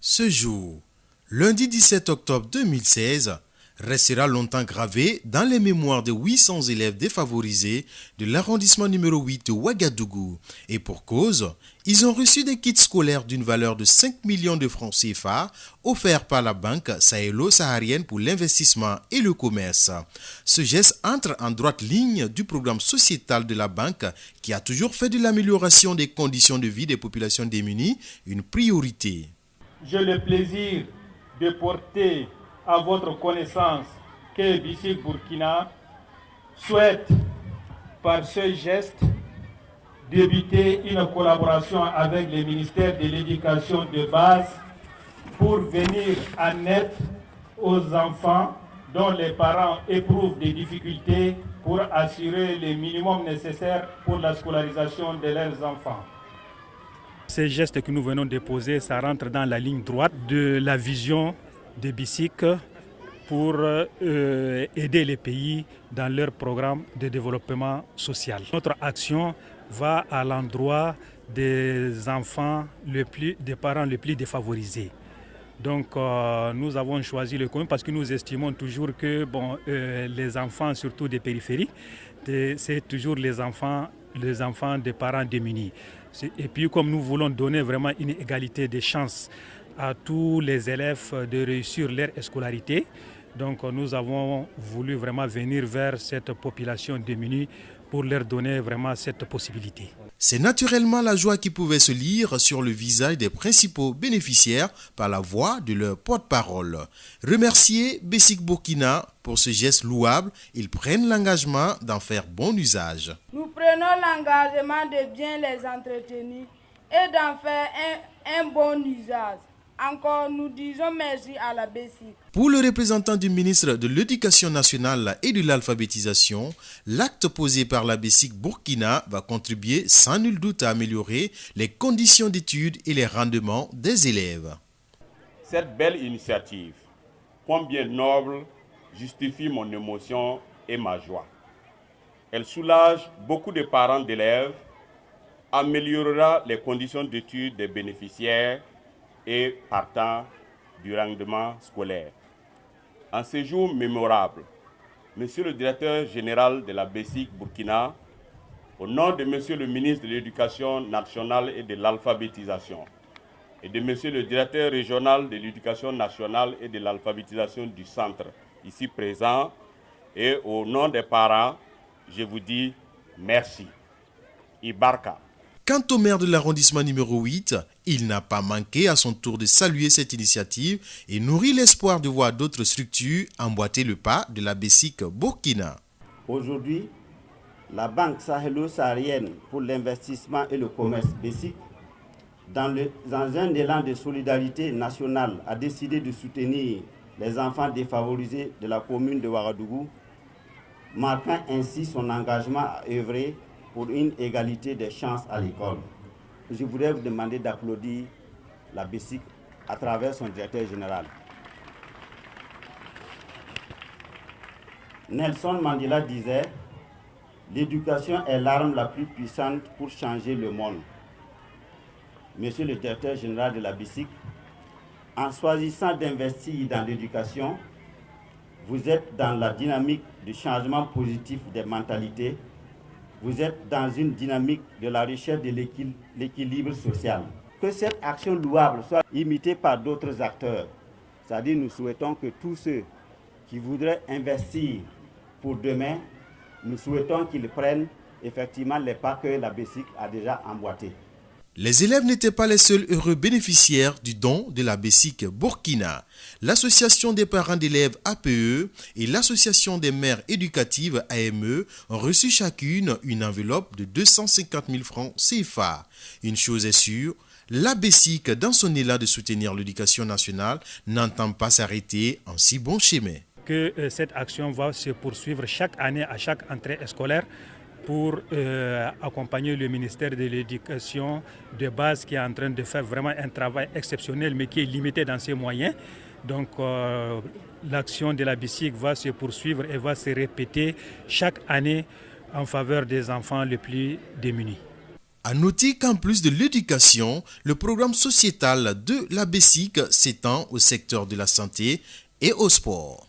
Ce jour, lundi 17 octobre 2016, restera longtemps gravé dans les mémoires de 800 élèves défavorisés de l'arrondissement numéro 8 de Ouagadougou. Et pour cause, ils ont reçu des kits scolaires d'une valeur de 5 millions de francs CFA offerts par la Banque sahélo-saharienne pour l'investissement et le commerce. Ce geste entre en droite ligne du programme sociétal de la Banque qui a toujours fait de l'amélioration des conditions de vie des populations démunies une priorité. J'ai le plaisir de porter à votre connaissance que BICIC Burkina souhaite par ce geste débuter une collaboration avec le ministère de l'Éducation de base pour venir en aide aux enfants dont les parents éprouvent des difficultés pour assurer le minimum nécessaire pour la scolarisation de leurs enfants. Ces gestes que nous venons de poser, ça rentre dans la ligne droite de la vision de BICIC pour aider les pays dans leur programme de développement social. Notre action va à l'endroit des enfants, des parents les plus défavorisés. Donc nous avons choisi le commun parce que nous estimons toujours que les enfants, surtout des périphéries, c'est toujours les enfants des parents démunis. Et puis comme nous voulons donner vraiment une égalité des chances à tous les élèves de réussir leur scolarité, donc nous avons voulu vraiment venir vers cette population démunie pour leur donner vraiment cette possibilité. C'est naturellement la joie qui pouvait se lire sur le visage des principaux bénéficiaires par la voix de leur porte-parole. Remercier BICIC Burkina pour ce geste louable, ils prennent l'engagement d'en faire bon usage. Nous prenons l'engagement de bien les entretenir et d'en faire un bon usage. Encore, nous disons merci à la BICIC. Pour le représentant du ministre de l'Éducation nationale et de l'alphabétisation, l'acte posé par la BICIC Burkina va contribuer sans nul doute à améliorer les conditions d'études et les rendements des élèves. Cette belle initiative, combien noble, justifie mon émotion et ma joie. Elle soulage beaucoup de parents d'élèves, améliorera les conditions d'études des bénéficiaires et partant du rendement scolaire. En ce jour mémorable, Monsieur le directeur général de la BICIC Burkina, au nom de Monsieur le ministre de l'Éducation nationale et de l'alphabétisation, et de Monsieur le directeur régional de l'Éducation nationale et de l'alphabétisation du centre, ici présent, et au nom des parents, je vous dis merci. Ibarka. Quant au maire de l'arrondissement numéro 8, il n'a pas manqué à son tour de saluer cette initiative et nourrit l'espoir de voir d'autres structures emboîter le pas de la BICIC Burkina. Aujourd'hui, la Banque sahélo-saharienne pour l'investissement et le commerce BICIC, dans un élan de solidarité nationale, a décidé de soutenir les enfants défavorisés de la commune de Ouagadougou, marquant ainsi son engagement à œuvrer pour une égalité des chances à l'école. Je voudrais vous demander d'applaudir la BICIC à travers son directeur général. Nelson Mandela disait « L'éducation est l'arme la plus puissante pour changer le monde ». Monsieur le directeur général de la BICIC, en choisissant d'investir dans l'éducation, vous êtes dans la dynamique du changement positif des mentalités. Vous êtes dans une dynamique de la recherche de l'équilibre social. Que cette action louable soit imitée par d'autres acteurs. C'est-à-dire nous souhaitons que tous ceux qui voudraient investir pour demain, nous souhaitons qu'ils prennent effectivement les pas que la BICIC a déjà emboîtés. Les élèves n'étaient pas les seuls heureux bénéficiaires du don de la BICIC Burkina. L'association des parents d'élèves APE et l'association des mères éducatives AME ont reçu chacune une enveloppe de 250 000 francs CFA. Une chose est sûre, la BICIC, dans son élan de soutenir l'éducation nationale, n'entend pas s'arrêter en si bon chemin. Que cette action va se poursuivre chaque année à chaque entrée scolaire pour accompagner le ministère de l'Éducation de base qui est en train de faire vraiment un travail exceptionnel mais qui est limité dans ses moyens. Donc l'action de la BICIC va se poursuivre et va se répéter chaque année en faveur des enfants les plus démunis. À noter qu'en plus de l'éducation, le programme sociétal de la BESIC s'étend au secteur de la santé et au sport.